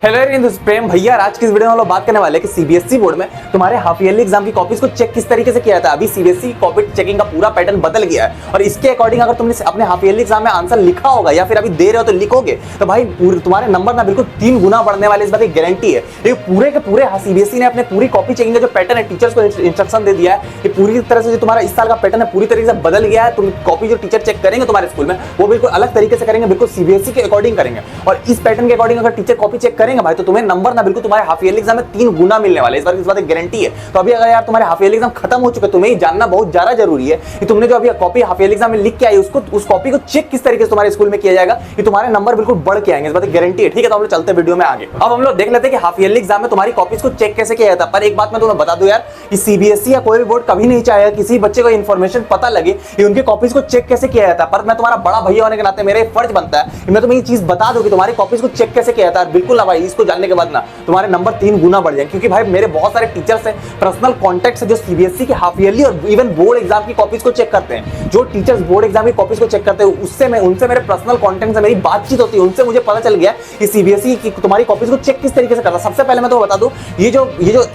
Hello इन प्रेम भैया, आज की इस वीडियो में हम लोग बात करने वाले हैं कि सीबीएसई बोर्ड में तुम्हारे हाफ ईयरली एग्जाम की कॉपीज को चेक किस तरीके से किया जाता है। अभी सीबीएसई कॉपी चेकिंग का पूरा पैटर्न बदल गया है और इसके अकॉर्डिंग अगर तुमने अपने हाफ ईयरली एग्जाम में आंसर लिखा होगा या फिर अभी दे रहे हो तो लिखोगे तो भाई तुम्हारे नंबर ना बिल्कुल 3 गुना बढ़ने वाले, इस बात की गारंटी है। ये पूरे के पूरे सीबीएसई ने अपने पूरी कॉपी चेकिंग का जो पैटर्न है टीचर्स को इंस्ट्रक्शन दे दिया है। ये पूरी तरह से जो तुम्हारा इस साल का पैटर्न है पूरी तरीके से बदल गया है। तुम कॉपी जो टीचर चेक करेंगे तुम्हारे स्कूल में वो बिल्कुल अलग तरीके से करेंगे, बिल्कुल सीबीएसई के अकॉर्डिंग करेंगे। और इस पैटर्न के अकॉर्डिंग अगर टीचर कॉपी चेक करेंगे भाई तो तुम्हें नंबर ना बिल्कुल तुम्हारे हाफ ईयरली एग्जाम में 3 गुना मिलने वाले, इस बात की गारंटी है। तो अभी अगर यार तुम्हारे हाफ ईयरली एग्जाम खत्म हो चुके हैं, तुम्हें जानना बहुत ज्यादा जरूरी है कि तुमने जो अभी कॉपी हाफ ईयरली एग्जाम में लिख के आई उसको उस कॉपी को चेक किस तरीके से तुम्हारे स्कूल में किया जाएगा कि तुम्हारे नंबर बिल्कुल बढ़ के आएंगे, इस बात की गारंटी है। ठीक है, तो हम लोग चलते वीडियो में आगे। अब हम लोग देख लेते हैं कि हाफ ईयरली एग्जाम में तुम्हारी कॉपीज को चेक कैसे किया जाता है। पर एक बात मैं तुम्हें बता दूं यार कि सीबीएसई या कोई भी बोर्ड कभी नहीं चाहेगा किसी बच्चे को इन्फॉर्मेशन पता लगे कि उनकी कॉपीज को चेक कैसे किया जाता है। पर मैं तुम्हारा बड़ा भैया होने के नाते मेरा फर्ज बनता है कि मैं तुम्हें ये चीज बता दूं कि तुम्हारी कॉपीज को चेक कैसे किया जाता है। बिल्कुल ना भाई, इसको जानने के बाद ना तुम्हारे नंबर 3 गुना बढ़ जाएंगे। क्योंकि भाई मेरे बहुत सारे टीचर्स हैं, पर्सनल कॉन्टैक्ट्स है जो सीबीएसई के हाफ ईयरली और इवन बोर्ड एग्जाम की कॉपीज को चेक करते हैं। जो टीचर्स बोर्ड एग्जाम की कॉपीज को चेक करते हैं उनसे मेरे पर्सनल कॉन्टैक्ट से मेरी बातचीत होती है, उनसे मुझे पता चल गया कि सीबीएसई की तुम्हारी कॉपीज को चेक किस तरीके से करता है। सबसे पहले मैं तो बता दूं ये जो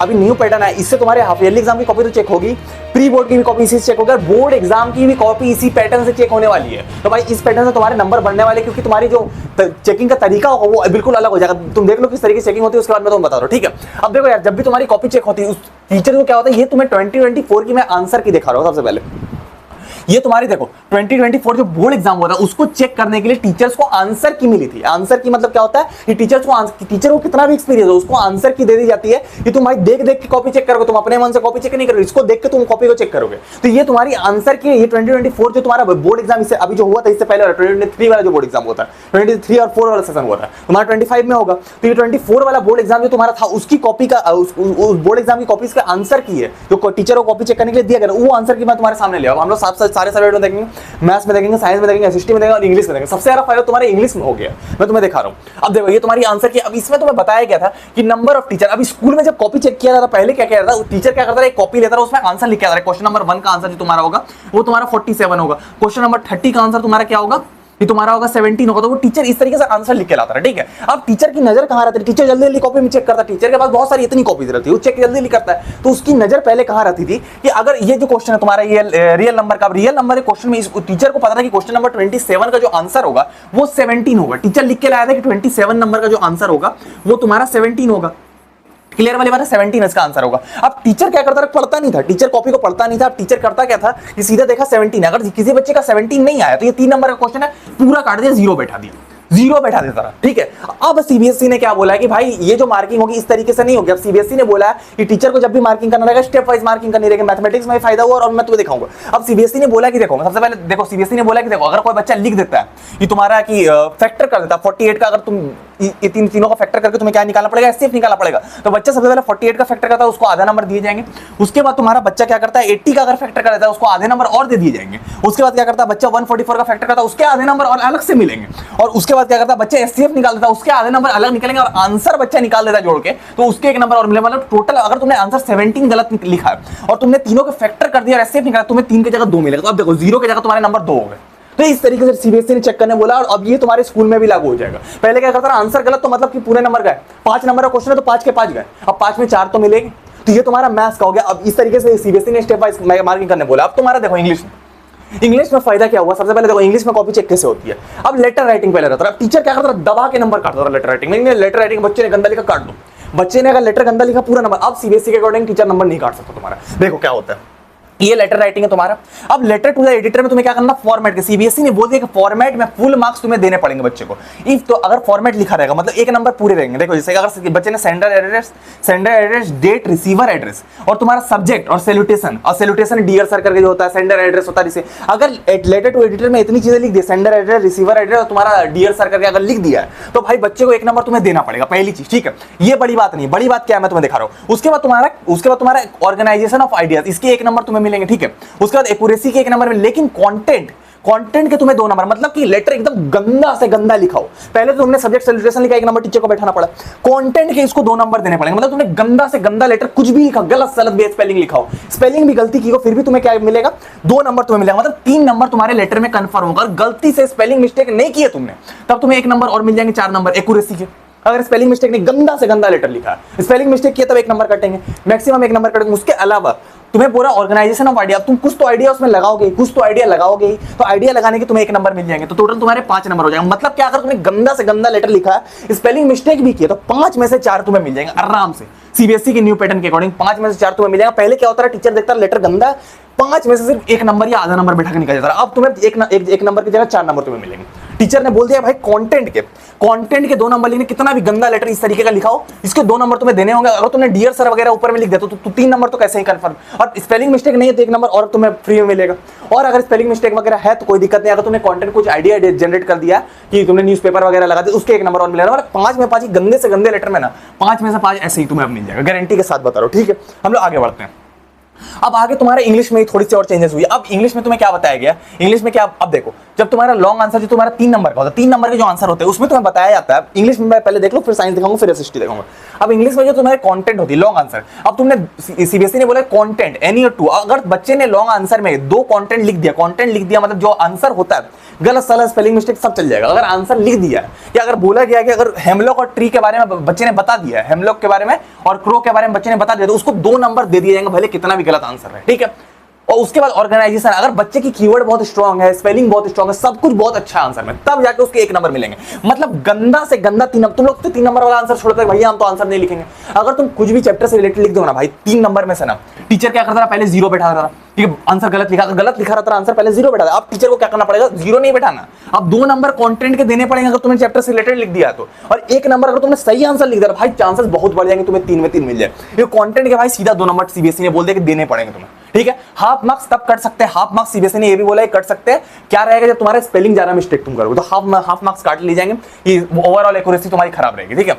अभी न्यू पैटर्न है इससे तुम्हारे हाफ ईयरली एग्जाम की कॉपी तो चेक होगी, प्री बोर्ड की भी कॉपी इसी से चेक होगी और बोर्ड एग्जाम की भी कॉपी इसी पैटर्न से चेक होने वाली है। तो भाई इस पैटर्न से तुम्हारे नंबर बढ़ने वाले, क्योंकि तुम्हारी जो चेकिंग का तरीका होगा वो बिल्कुल अलग हो जाएगा। तुम देख लो किस तरीके से चेकिंग होती है, उसके बाद मैं तुम्हें बता दूं। ठीक है, अब देखो यार, जब भी तुम्हारी कॉपी चेक होती है उस टीचर को क्या होता है, ये तुम्हें 2024 की मैं आंसर की दिखा रहा हूं। सबसे पहले ये तुम्हारी देखो 2024 जो बोर्ड एग्जाम हुआ था उसको चेक करने के लिए टीचर्स को आंसर की मिली थी। आंसर की मतलब क्या होता है कि टीचर को कितना भी एक्सपीरियंस हो उसको आंसर की दे दी जाती है कि तुम भाई देख देख के कॉपी चेक करोगे, तुम अपने मन से कॉपी चेक नहीं करोगे, इसको देख के तुम कॉपी को चेक करोगे। तो ये तुम्हारी आंसर की ये 2024 जो तुम्हारा बोर्ड एग्जाम इससे अभी जो हुआ था इससे पहले 2023 वाला जो बोर्ड एग्जाम होता है 23 और 4 वाला सेशन हुआ था, तुम्हारा 25 में होगा। तो ये 24 वाला बोर्ड एग्जाम जो तुम्हारा था उसकी कॉपी का उस बोर्ड एग्जाम की कॉपी का आंसर की है जो टीचर को कॉपी चेक करने के लिए दिया गया वो आंसर की मैं तुम्हारे सामने ले आऊंगा। हम लोग सारे सब्जेक्ट में देखेंगे, मैथ्स में देखेंगे, साइंस में देखेंगे, एसएसटी में देखेंगे और इंग्लिश में देखेंगे। सबसे ज्यादा फायदा तुम्हारे इंग्लिश में हो गया, मैं तुम्हें दिखा रहा हूं। अब देखो ये तुम्हारी आंसर की, अब इसमें तुम्हें बताया गया था कि नंबर ऑफ टीचर। अभी स्कूल में जब कॉपी चेक किया जाता पहले क्या किया जाता, टीचर क्या करता है एक कॉपी लेता है उसमें आंसर लिख के आता है। क्वेश्चन नंबर 1 का आंसर जो तुम्हारा होगा वो तुम्हारा 47 होगा, क्वेश्चन नंबर 30 का आंसर तुम्हारा क्या होगा, ये तुम्हारा होगा 17 होगा। तो वो टीचर इस तरीके से आंसर लिख के लाता है। ठीक है, अब टीचर की नजर कहां रहती है, टीचर जल्दी जल्दी कॉपी में चेक करता है। टीचर के पास बहुत सारी इतनी कॉपीज रहती है, वो चेक जल्दी जल्दी करता है। तो उसकी नजर पहले कहां रहती थी कि अगर ये जो क्वेश्चन है तुम्हारा ये रियल नंबर का, रियल नंबर क्वेश्चन में इस टीचर को पता था कि क्वेश्चन नंबर 27 का जो आंसर होगा वो 17 होगा। टीचर लिख के लाया था कि 27 नंबर का जो आंसर होगा वो तुम्हारा 17 होगा। क्लियर वाली बात है, 17 इसका आंसर होगा। अब टीचर क्या करता था, पढ़ता नहीं था, टीचर कॉपी को पढ़ता नहीं था। अब टीचर करता क्या था कि सीधा देखा 17 है, अगर किसी बच्चे का 17 नहीं आया तो ये 3 नंबर का क्वेश्चन है पूरा काट दिया, जीरो बैठा देता था। ठीक है, अब सीबीएसई ने क्या बोला है कि भाई ये जो मार्किंग होगी इस तरीके से नहीं होगी। अब सीबीएसई ने बोला है कि टीचर को जब भी मार्किंग करना रहेगा स्टेप वाइज मार्किंग करनी रहेगी। मैथमेटिक्स में फायदा हुआ और मैं तुम्हें दिखाऊंगा। अब सीबीएसई ने बोला कि देखो, सबसे पहले देखो सीबीएसई ने बोला कि देखो अगर कोई बच्चा लिख देता है कि तुम्हारा कि फैक्टर कर देता है 48 का, अगर तुम ये तीनों का फैक्टर करके तुम्हें क्या निकालना पड़ेगा, एचसीएफ निकालना पड़ेगा। तो बच्चा सबसे पहले 48 का फैक्टर करता है उसको आधा नंबर दिए जाएंगे। उसके बाद तुम्हारा बच्चा क्या करता है 80 का अगर फैक्टर कर देता है उसको आधे नंबर और दे दिए जाएंगे। उसके बाद क्या करता है बच्चा 144 का फैक्टर करता है उसके आधे नंबर और अलग से मिलेंगे। और उसके बाद क्या करता है बच्चा एचसीएफ निकाल देता है उसके आधे नंबर अलग निकलेंगे और आंसर बच्चा निकाल देता है जोड़ के तो उसके 1 नंबर और मिलेगा। मतलब टोटल अगर तुमने आंसर 17 गलत लिखा है और तुमने तीनों के फैक्टर कर दिया और एचसीएफ निकाला तुम्हें 3 की जगह 2 मिलेगा। तो अब देखो 0 की जगह तुम्हारे नंबर 2 हो गए। तो इस तरीके से सीबीएसई ने चेक करने बोला और अब ये तुम्हारे स्कूल में भी लागू हो जाएगा। पहले क्या करता था आंसर गलत तो मतलब कि पूरे नंबर गए, 5 नंबर का क्वेश्चन है तो 5 के 5 गए, अब 5 में 4 तो मिलेंगे। तो ये तुम्हारा मैथ्स का हो गया। अब इस तरीके से सीबीएसई ने स्टेप वाइज मार्किंग करने बोला। अब तुम्हारा देखो इंग्लिश में फायदा क्या हुआ, सबसे पहले देखो इंग्लिश में कॉपी चेक कैसे होती है। अब लेटर राइटिंग पहले रहता था, अब टीचर क्या करता था दबा के नंबर काटता था लेटर राइटिंग में। लेटर राइटिंग बच्चे ने गंदा लिखा काट दो, बच्चे ने अगर लेटर गंदा लिखा पूरा नंबर। अब सीबीएसई के अकॉर्डिंग टीचर नंबर नहीं काट सकता तुम्हारा। देखो क्या होता है, ये लेटर राइटिंग है तुम्हारा। अब लेटर टू द एडिटर में तुम्हें क्या करना, फॉर्मेट के सीबीएसई ने बोल दिया कि फॉर्मेट में फुल मार्क्स तुम्हें देने पड़ेंगे बच्चे को। इफ तो अगर फॉर्मेट लिखा रहेगा मतलब 1 नंबर पूरे रहेंगे। देखो जैसे अगर बच्चे ने sender address, date, receiver address और तुम्हारा सब्जेक्ट और सैल्यूटेशन डियर सर करके जो होता है सेंडर एड्रेस होता है। जैसे अगर लेटर टू एडिटर में इतनी चीजें लिख दी, सेंडर एड्रेस, रिसीवर एड्रेस और तुम्हारा डियर सर करके अगर लिख दिया है तो भाई बच्चे को 1 नंबर तुम्हें देना पड़ेगा, पहली चीज। ठीक है, ये बड़ी बात नहीं, बड़ी बात क्या है मैं तुम्हें दिखा रहा हूं। उसके बाद तुम्हारा ऑर्गेनाइजेशन ऑफ आइडियाज, इसके 1 नंबर तुम्हें मिलेंगे। ठीक है, उसके बाद एक्यूरेसी के 1 नंबर में, लेकिन कंटेंट के तुम्हें 2 नंबर, मतलब कि लेटर एकदम गंदा से गंदा लिखाओ। पहले तो तुमने सब्जेक्ट सैल्यूटेशन लिखा 1 नंबर टीचर को बैठाना पड़ा, कंटेंट के इसको 2 नंबर देने पड़ेंगे। मतलब तुमने गंदा से गंदा लेटर कुछ भी लिखा, गलत स्पेलिंग लिखाओ, स्पेलिंग भी गलती की हो फिर भी तुम्हें क्या मिलेगा 2 नंबर तुम्हें मिलेगा। मतलब 3 नंबर तुम्हारे लेटर में कंफर्म होगा। गलती से स्पेलिंग मिस्टेक नहीं किए तुमने तब तुम्हें 1 नंबर और मिल जाएंगे, 4 नंबर एक्यूरेसी के। अगर स्पेलिंग मिस्टेक नहीं, गंदा से गंदा लेटर लिखा है, स्पेलिंग मिस्टेक किया तब 1 नंबर कटेंगे, मैक्सिमम 1 नंबर कटेंगे। उसके अलावा तुम्हें पूरा ऑर्गेनाइजेशन ऑफ आइडिया, तुम कुछ तो आइडिया उसमें लगाओगे, कुछ तो आइडिया लगाओगे, तो आइडिया लगाने के तुम्हें 1 नंबर मिल जाएंगे, तो टोटल तुम्हारे 5 नंबर हो जाएंगे। मतलब क्या, अगर तुमने गंदा से गंदा लेटर लिखा है, स्पेलिंग मिस्टेक भी किया, तो 5 में से 4 तुम्हें मिल जाएंगे आराम से। सीबीएसई के न्यू पैटर्न के अकॉर्डिंग 5 में से 4 तुम्हें मिल जाएगा। पहले क्या होता है, टीचर देखता है लेटर गंदा है, 5 में से सिर्फ 1 नंबर या आधा नंबर बैठा के निकल जाता है। अब तुम्हें एक नंबर की जगह 4 नंबर तुम्हें मिलेंगे। टीचर ने बोल दिया भाई कंटेंट के 2 नंबर लिखने, कितना भी गंदा लेटर इस तरीके का लिखाओ, इसके 2 नंबर तुम्हें देने होंगे। अगर तुमने डियर सर वगैरह ऊपर में लिख दिया तो 3 नंबर तो कैसे ही कंफर्म। और स्पेलिंग मिस्टेक नहीं है तो 1 नंबर और तुम्हें फ्री में मिलेगा। और अगर स्पेलिंग मिस्टेक वगैरह है तो कोई दिक्कत नहीं, अगर तुमने कंटेंट कुछ आइडिया जनरेट कर दिया कि तुमने न्यूज़पेपर वगैरह लगा दिया, उसके 1 नंबर और मिलेगा। और 5 में 5 गंदे से गंदे लेटर में ना 5 में से 5 ऐसे ही तुम्हें मिल जाएगा, गारंटी के साथ बता रहा हूं। ठीक है, हम लोग आगे बढ़ते हैं। अब आगे तुम्हारे इंग्लिश में थोड़ी सी और चेंजेस हुई। अब इंग्लिश में तुम्हें क्या बताया गया, इंग्लिश में क्या, अब देखो जब तुम्हारा लॉन्ग आंसर जो तुम्हारा 3 नंबर का होता है, 3 नंबर के जो आंसर होते हैं उसमें तुम्हें बताया जाता है। इंग्लिश में मैं पहले देख लो, फिर साइंस दिखाऊंगा, फिर एसएसटी दिखाऊंगा। अब इंग्लिश में जो तुम्हारे कंटेंट होती है लॉन्ग आंसर, अब तुमने सीबीएसई ने बोला कंटेंट एनी और टू, अगर बच्चे ने लॉन्ग आंसर में 2 कंटेंट लिख दिया, मतलब जो आंसर होता है गलत सलत स्पेलिंग मिस्टेक सब चल जाएगा। अगर आंसर लिख दिया है या अगर बोला गया कि अगर हेमलॉक और ट्री के बारे में बच्चे ने बता दिया है, हेमलॉक के बारे में और क्रो के बारे में बच्चे ने बता दिया, तो उसको 2 नंबर दे दिए जाएंगे, भले कितना भी गलत आंसर है। ठीक है, और उसके बाद ऑर्गेनाइजेशन, अगर बच्चे की कीवर्ड बहुत स्ट्रांग है, स्पेलिंग बहुत स्ट्रांग है, सब कुछ बहुत अच्छा आंसर में, तब जाके उसके 1 नंबर मिलेंगे। मतलब गंदा से गंदा 3 नंबर, तुम लोग तो 3 नंबर वाला आंसर छोड़ते हैं, भैया हम तो आंसर नहीं लिखेंगे। अगर तुम कुछ भी चैप्टर से रिलेटेड लिख दो ना भाई 3 नंबर में से ना, टीचर क्या करता था, पहले 0 बैठा था। ठीक है, आंसर गलत लिखा रहता था, आंसर पहले 0 बैठा था। अब टीचर को क्या करना पड़ेगा, 0 नहीं बैठाना, अब 2 नंबर कंटेंट के देने पड़ेंगे अगर तुमने चैप्टर से रिलेटेड लिख दिया तो। और 1 नंबर अगर तुमने सही आंसर लिख दिया भाई, चांसेस बहुत बढ़ जाएंगे तुम्हें 3 में 3 मिल जाए। ये कंटेंट के भाई सीधा 2 नंबर सीबीएसई ने बोल दिया कि देने पड़ेंगे तुम्हें। ठीक है, हाफ मार्क्स तब कट सकते हैं, हाफ मार्क्स सीबीएसई ने ये भी बोला है कट सकते हैं। क्या रहेगा, जब तुम्हारा स्पेलिंग ज्यादा मिस्टेक तुम करोगे तो हाफ मार्क्स काट लिए जाएंगे, ये ओवरऑल एक्यूरेसी तुम्हारी खराब रहेगी। ठीक है,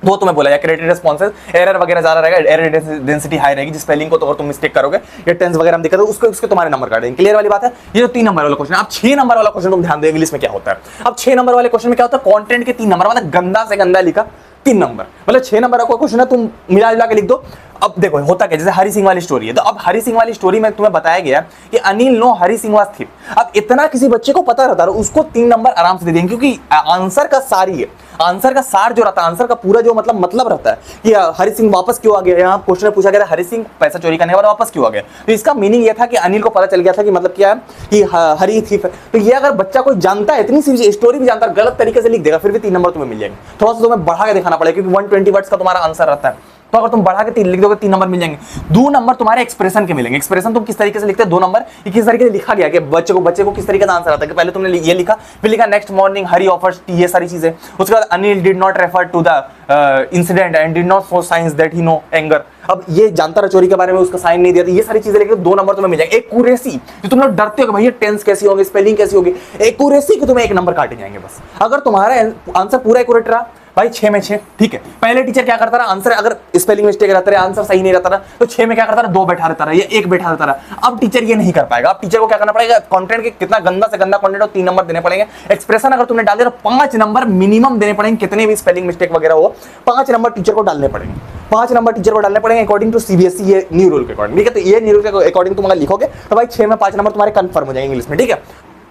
वो तुम्हें बोला क्रिएटिव रिस्पॉन्सेस, एरर वगैरह ज्यादा रहेगा, एरर डेंसिटी हाई रहेगी, जिस स्पेलिंग को तो अगर तुम मिस्टेक करोगे या टेंस वगैरह हम दिक्कत है उसके तुम्हारे नंबर काटेंगे। क्लियर वाली बात है। ये जो 3 नंबर वाला क्वेश्चन है। अब 6 नंबर वाला क्वेश्चन तुम ध्यान दो इंग्लिश में क्या होता है। अब 6 नंबर वाले क्वेश्चन में क्या होता है, कंटेंट के 3 नंबर, मतलब गंदा से गंदा लिखा 3 नंबर, मतलब 6 नंबर का क्वेश्चन है, तुम मिला जुला के लिख दो। अब देखो होता क्या, जैसे हरी सिंह वाली स्टोरी है, तो अब हरी सिंह वाली स्टोरी में तुम्हें बताया गया कि Anil no Hari Singh was thief. अब इतना किसी बच्चे को पता रहता है उसको 3 नंबर आराम से दे देंगे, क्योंकि आंसर का सार ही है, आंसर का सार जो रहता है, आंसर का पूरा जो मतलब रहता है कि हरी सिंह वापस क्यों आ गया। यहाँ क्वेश्चन पूछा गया हरी सिंह पैसा चोरी करने के बाद वापस क्यों आ गया, तो इसका मीनिंग ये था कि अनिल को पता चल गया था कि मतलब क्या है कि हरी थिप है। तो ये अगर बच्चा कोई जानता है, इतनी सी स्टोरी भी जानता है, गलत तरीके से लिख देगा, फिर भी 3 नंबर तुम्हें मिल जाएंगे। थोड़ा सा तुम्हें बढ़ा के दिखाना पड़ेगा, क्योंकि 120 वर्ड्स का तुम्हारा आंसर रहता है, तो अगर तुम बढ़ा के 3 लिख दोगे 3 नंबर मिल जाएंगे। 2 नंबर तुम्हारे एक्सप्रेशन के मिलेंगे। एक्सप्रेशन तुम किस तरीके से लिखते हैं, 2 नंबर ये किस तरीके से लिखा गया कि बच्चे को किस तरीके का आंसर आता है कि पहले तुमने ये लिखा, फिर लिखा next morning Hari offers tea, ये सारी चीजें। उसके बाद Anil did not refer to the incident and did not show signs that he no anger. अब ये जानता रहा चोरी के बारे में, उसका साइन नहीं दिया, तो ये सारी चीजें लेके 2 नंबर तुम्हें मिल जाएंगे। एक्यूरेसी, जो तुम लोग डरते हो कि भैया टेंस कैसी होगी, स्पेलिंग कैसी होगी, एक्यूरेसी को तुम्हें 1 नंबर काटे जाएंगे बस। अगर तुम्हारा आंसर पूरा एक्यूरेट रहा भाई 6 में 6, ठीक है। पहले टीचर क्या करता रहा, आंसर अगर स्पेलिंग मिस्टेक रहता रहा, आंसर सही नहीं रहता रहा, तो 6 में क्या करता रहा, 2 बैठा रहता रहा या 1 बैठा रहता रहा। अब टीचर ये नहीं कर पाएगा। अब टीचर को क्या करना पड़ेगा, कंटेंट के कितना गंदा से गंदा कंटेंट हो 3 नंबर देने पड़ेंगे। एक्सप्रेशन अगर तुमने डाल दिया तो 5 नंबर मिनिमम देने पड़ेंगे, कितने भी स्पेलिंग मिस्टेक वगैरह हो 5 नंबर टीचर को डालने पड़ेंगे। 5 नंबर टीचर को डालने पड़ेंगे अकॉर्डिंग टू सीबीएसई, ये न्यू रूल के अकॉर्डिंग। ठीक है, तो ये न्यू रूल के अकॉर्डिंग तुम अगर लिखोगे तो भाई 6 में 5 नंबर तुम्हारे कंफर्म हो जाएंगे इंग्लिश में। ठीक है,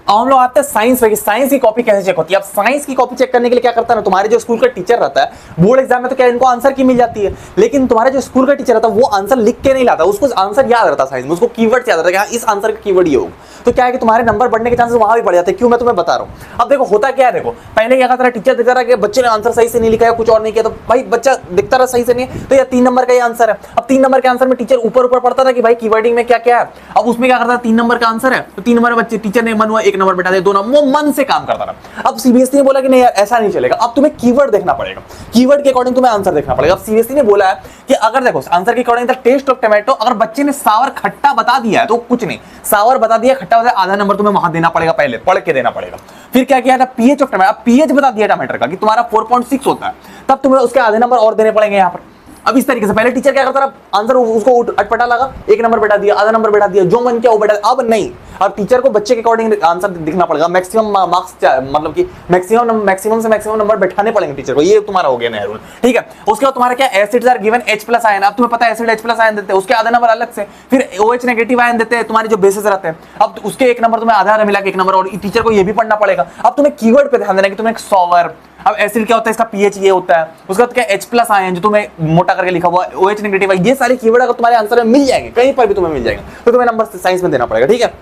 हम लोग आते हैं साइंस में कि साइंस की कॉपी कैसे चेक होती है। अब साइंस की कॉपी चेक करने के लिए क्या करता है ना, तुम्हारे जो स्कूल का टीचर रहता है बोर्ड एग्जाम में तो क्या इनको आंसर की मिल जाती है, लेकिन तुम्हारे जो स्कूल का टीचर रहता है वो आंसर लिख के नहीं लाता, उसको आंसर याद रहता है साइंस में, उसको कीवर्ड याद रहता है कि इस आंसर का कीवर्ड ये होगा। तो क्या है कि तुम्हारे नंबर बढ़ने के चांसेस वहां भी बढ़ जाते हैं। क्यों, मैं तुम्हें बता रहा हूं। अब देखो होता क्या है, देखो पहले क्या करता रहा, टीचर देखता रहा कि बच्चे ने आंसर सही से नहीं लिखा है, कुछ और नहीं किया, तो भाई बच्चा दिखता रहा सही से नहीं, तो ये 3 नंबर का ये आंसर है। अब 3 नंबर के आंसर में टीचर ऊपर पढ़ता था कि भाई कीवर्डिंग में क्या क्या है। अब उसमें क्या करता है, 3 नंबर का आंसर है तो 3 नंबर बच्चे टीचर ने मन हुआ 1 नंबर बैठा दिया, 2 नंबर, वो मन से काम करता रहा। अब सीबीएसई ने बोला कि नहीं यार ऐसा नहीं चलेगा, अब तुम्हें कीवर्ड देखना पड़ेगा, कीवर्ड के अकॉर्डिंग तुम्हें आंसर देखना पड़ेगा। अब सीबीएसई ने बोला है कि अगर देखो आंसर के according the test of tomato, अगर बच्चे ने सावर खट्टा बता दिया है तो कुछ नहीं, सावर बता दिया खट्टा बता, आधा नंबर तुम्हें वहां देना पड़ेगा, पहले पढ़ के देना पड़ेगा। फिर क्या किया था, पीएच ऑफ टमाटर, पीएच बता दिया टमाटर का कि तुम्हारा 4.6 होता है, तब तुम्हें उसके आधे नंबर और देने पड़ेंगे यहाँ पर। अब इस तरीके से पहले टीचर क्या करता रहा, आंसर उसको अटपटा लगा, 1 नंबर बैठा दिया, आधा नंबर बैठा दिया, जो मन किया वो बैठा। अब नहीं, अब टीचर को बच्चे के अकॉर्डिंग आंसर दिखना पड़ेगा। मैक्सिमम मार्क्स मतलब कि मैक्सिमम से मैक्सिमम नंबर बैठाने पड़ेंगे टीचर को, ये तुम्हारा हो गया नया रूल। ठीक है, उसके बाद तुम्हारा क्या, acids are given H+ ion, अब तुम्हें पता है एसिड H+ आयन देते हैं, उसके आधा नंबर अलग से, फिर OH नेगेटिव आयन देते हैं तुम्हारे जो बेसिस रहते हैं, अब उसके 1 नंबर तुम्हें आधा मिला के 1 नंबर, और टीचर को ये भी पढ़ना पड़ेगा। अब तुम्हें कीवर्ड पे ध्यान देना कि तुम्हें सॉवर, अब एसिड क्या होता है, इसका पीएच ये होता है। उसके बाद क्या एच प्लस आए हैं जो तुम्हें मोटा करके लिखा हुआ है, OH नेगेटिव है। ये सारे कीवर्ड अगर तुम्हारे आंसर में मिल जाएंगे, कहीं पर भी तुम्हें मिल जाएंगे, तो तुम्हें नंबर साइंस में देना पड़ेगा, ठीक है।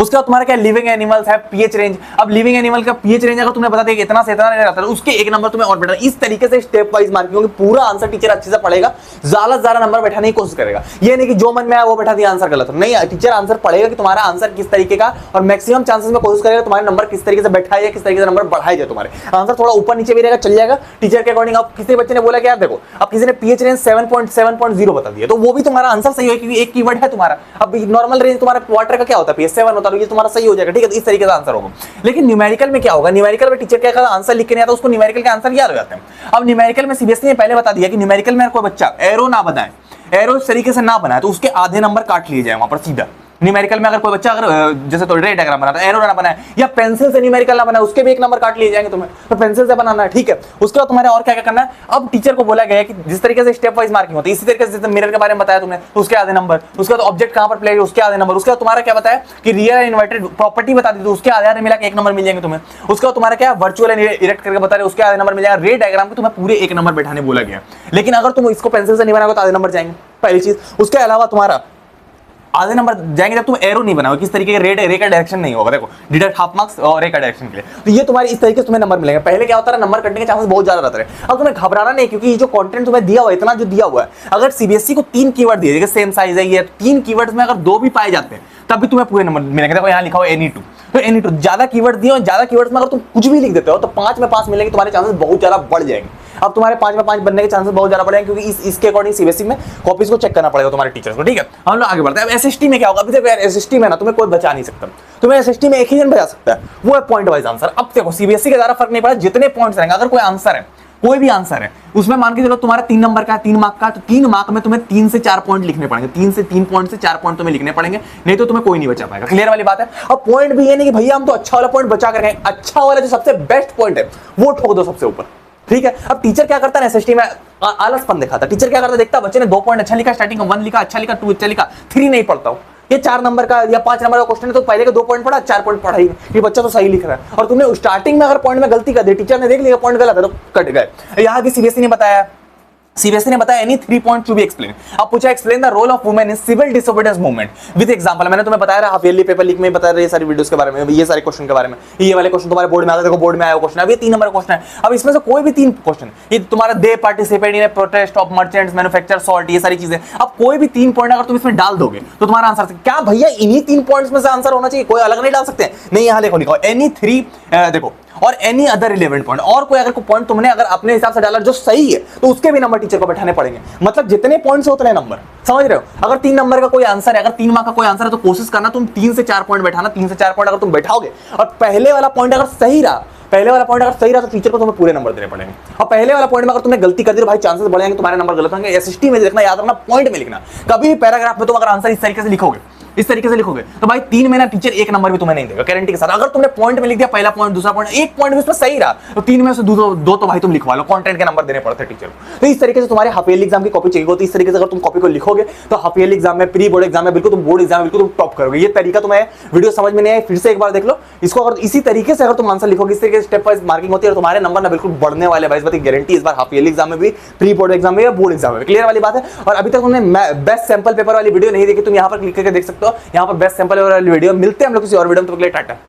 उसके बाद तुम्हारा क्या लिविंग एनिमल्स है, पीएच रेंज। अब लिविंग एनिमल का पीएच रेंज अगर तुम्हें बता दिया कि इतना से इतना नहीं रहता है, उसके एक नंबर तुम्हें और बैठा। इस तरीके से स्टेप वाइज मार्किंग होगी, पूरा आंसर टीचर अच्छे से पढ़ेगा, ज्यादा से ज्यादा नंबर बैठाने की कोशिश करेगा। ये नहीं कि जो मन में आया वो बैठा दिया आंसर गलत, नहीं, टीचर आंसर पढ़ेगा कि तुम्हारा आंसर किस तरीके का, और मैक्सिमम चांसेस में कोशिश करेगा तुम्हारे नंबर किस तरीके से बैठाए जाए, किस तरीके से नंबर बढ़ाए जाए। तुम्हारे आंसर थोड़ा ऊपर नीचे भी रहेगा, चल जाएगा टीचर के अकॉर्डिंग। अब किसी बच्चे ने बोला कि यार देखो, अब किसी ने पीएच रेंज 7.0 बता दिया, तो वो भी तुम्हारा आंसर सही है क्योंकि एक कीवर्ड है तुम्हारा। अब नॉर्मल रेंज तुम्हारा वाटर का क्या होता है, पीएच 7 होता है, ये तुम्हारा सही हो जाएगा, ठीक है। इस तरीके से आंसर होगा। लेकिन न्यूमेरिकल में क्या होगा, न्यूमेरिकल में टीचर क्या करता है, आंसर लिख के नहीं आता, उसको न्यूमेरिकल के आंसर याद हो जाते हैं। अब न्यूमेरिकल में सीबीएसई ने पहले बता दिया कि न्यूमेरिकल में कोई बच्चा एरो ना बनाए, एरो इस तरीके से ना बनाए, तो उसके आधे नंबर काट लिए जाए वहां पर सीधा। न्यूमेरिकल में अगर कोई बच्चा अगर जैसे तो रे डायग्राम बनाता है, एरो ना बनाए या पेंसिल से न्यूमेरिकल ना बनाए, उसके भी एक नंबर काट लिए जाएंगे तुम्हें, तो पेंसिल से बनाना है, ठीक है। उसके बाद तुम्हारे और क्या क्या करना है। अब टीचर को बोला गया है कि जिस तरीके से स्टेप वाइज मार्किंग होती है, इसी तरीके से जैसे मिरर के बारे में बताया तुमने, तो उसके आधे नंबर। उसके बाद ऑब्जेक्ट कहां पर प्लेस है, उसके आधे नंबर। उसके बाद तुम्हारा क्या बताया कि रियल एंड इन्वर्टेड प्रॉपर्टी बता दी, तो उसके आधे मिला के एक नंबर मिल जाएंगे तुम्हें। उसके बाद तुम्हारा क्या वर्चुअल एंड इरेक्ट करके बता रहे, उसके आधे नंबर मिल जाएगा। रे डायग्राम के तुम्हें पूरे एक नंबर बैठाने बोला गया। लेकिन अगर तुम इसको पेंसिल से नहीं बनाओगे तो आधे नंबर जाएंगे, पहली चीज। उसके अलावा तुम्हारा आधे नंबर जाएंगे जब तुम एरो नहीं बनाओगे, किस तरीके के रे का डायरेक्शन नहीं होगा। देखो डिडक्ट हाफ मार्क्स और रे का डायरेक्शन के लिए, तो ये तुम्हारी इस तरीके से तुम्हें नंबर मिलेंगे। पहले क्या होता है, नंबर कटने के चांसेस बहुत ज्यादा रहते हैं। अब तुम्हें घबराना नहीं, क्योंकि ये जो कंटेंट तुम्हें दिया हुआ है, इतना जो दिया हुआ है, अगर सीबीएसई को 3 कीवर्ड दिए, सेम साइज है ये, 3 कीवर्ड्स में अगर 2 भी पाए जाते हैं तब भी तुम्हें पूरे नंबर मिलेंगे। देखो यहाँ लिखा हुआ any2, तो any2 ज्यादा कीवर्ड दिए, और ज्यादा कीवर्ड्स में अगर तुम कुछ भी लिख देते हो तो 5 में 5 मिलेंगे, तुम्हारे चांसेस बहुत ज्यादा बढ़ जाएंगे। अब तुम्हारे 5 में 5 बनने के चांसेस बहुत ज्यादा बढ़ेंगे, क्योंकि इसके अकॉर्डिंग सीबीएसई में कॉपीज को चेक करना पड़ेगा तुम्हारे टीचर्स को, ठीक है। हम लोग आगे बढ़ते हैं। अब एसएसटी में क्या होगा, अभी देखो यार एसएसटी में ना तुम्हें कोई बचा नहीं सकता, तुम्हें एसएसटी में एक ही जन बचा सकता है, वो है पॉइंट वाइज आंसर। अब देखो सीबीएसई का ज्यादा फर्क नहीं पड़ा, जितने पॉइंट्स रहेंगे, अगर कोई आंसर है, कोई भी आंसर है, उसमें मान के चलो तुम्हारा 3 नंबर का, 3 मार्क का, तो 3 मार्क में तुम्हें 3 से 4 पॉइंट लिखने पड़ेंगे, 3 से 3 पॉइंट से 4 पॉइंट तुम्हें लिखने पड़ेंगे, नहीं तो तुम्हें कोई नहीं बचा पाएगा। क्लियर वाली बात है। अब पॉइंट भी ये नहीं कि भैया हम तो अच्छा वाला पॉइंट बचा कर गए, अच्छा वाला जो सबसे बेस्ट पॉइंट है वो ठोक दो सबसे ऊपर, ठीक है। अब टीचर क्या करता है एसएसटी में, आलसपन दिखाता। टीचर क्या करता है, देखता बच्चे ने 2 पॉइंट अच्छा लिखा, स्टार्टिंग में 1 लिखा, अच्छा लिखा, 2 अच्छा लिखा, 3 नहीं पढ़ता हूं, ये 4 नंबर का या 5 नंबर का क्वेश्चन है, तो पहले के 2 पॉइंट पढ़ा, 4 पॉइंट पढ़ा ही नहीं, ये बच्चा तो सही लिख रहा है। और तुमने स्टार्टिंग में अगर पॉइंट में गलती कर दी, टीचर ने देख लिया पॉइंट गलत है, तो कट गए। यहाँ भी सीबीएसई ने बताया, सीबीएसई ने बताया any 3 point to be explain. अब पूछा explain the role of women in civil disobedience movement with example. मैंने तुम्हें बताया हाफ ईयरली पेपर लीक में बता रहे सारी वीडियोस के बारे में, ये सारे क्वेश्चन के बारे में। ये वाले क्वेश्चन तुम्हारे बोर्ड में आते, देखो बोर्ड में आया क्वेश्चन, अब ये 3 नंबर का क्वेश्चन है। अब इसमें से कोई भी 3 क्वेश्चन, ये तुम्हारा दे participate in protest of merchants manufacture salt, ये सारी चीजें, अब कोई भी 3 पॉइंट अगर तुम इसमें डाल दोगे तो तुम्हारा आंसर क्या भैया इन्हीं 3 पॉइंट्स में से आंसर होना चाहिए, कोई अलग नहीं डाल सकते नहीं। यहाँ देखो लिखा एनी 3 देखो और एनी अदर रिलेवेंट पॉइंट, और कोई अगर कोई पॉइंट तुमने अगर अपने हिसाब से डाला जो सही है, तो उसके भी नंबर टीचर को बैठाने पड़ेंगे। मतलब जितने पॉइंट्स हो उतने नंबर, समझ रहे हो। अगर 3 नंबर का कोई आंसर है, अगर 3 मार्क का कोई आंसर है, तो कोशिश करना तुम 3 से 4 पॉइंट बैठाना। 3 से 4 पॉइंट अगर तुम बैठाओगे और पहले वाला पॉइंट अगर सही रहा, तो टीचर को तुम्हें पूरे नंबर देने पड़ेंगे। और पहले वाला पॉइंट में अगर तुमने गलती कर दी तो भाई चांसेस बढ़ेंगे तुम्हारे नंबर गलत होंगे। एसएसटी में देखना, याद रखना, पॉइंट में लिखना। कभी भी पैराग्राफ में तुम अगर आंसर इस तरीके से लिखोगे, इस तरीके से लिखोगे, तो भाई 3 में ना टीचर 1 नंबर भी तुम्हें नहीं देगा गारंटी के साथ। अगर तुमने पॉइंट में लिख दिया पहला पॉइंट, दूसरा पॉइंट, एक पॉइंट भी उसमें सही रहा, तो 3 में से 2 तो भाई तुम लिखवा लो, कंटेंट के नंबर देने पड़ते हैं टीचर को। तो इस तरीके से तुम्हारे हाफ ईयरली एग्जाम की कॉपी चाहिए होती है। इस तरीके से अगर तुम कॉपी को लिखोगे तो हाफ ईयरली एग्जाम में, प्री बोर्ड एग्जाम में बिल्कुल तुम बोर्ड एग्जाम में बिल्कुल तुम टॉप करोगे। ये तरीका तुम्हें वीडियो समझ में नहीं आया, फिर से एक बार देख लो इसको। अगर इसी तरीके से अगर तुम आंसर लिखोगे, इस तरीके से स्टेप वाइज मार्किंग होती है, तुम्हारे नंबर ना बिल्कुल बढ़ने वाले भाई, इस बात की गारंटी। इस बार हाफ ईयरली एग्जाम में भी, प्री बोर्ड एग्जाम में या बोर्ड एग्जाम में, क्लियर वाली बात है। और अभी तक तुमने बेस्ट सैंपल पेपर वाली वीडियो नहीं देखी, तुम यहाँ पर क्लिक करके देख सकते हो। यहाँ पर बेस्ट सैंपल वाली वीडियो मिलते हैं हम लोग किसी और वीडियो में। तो टाटा।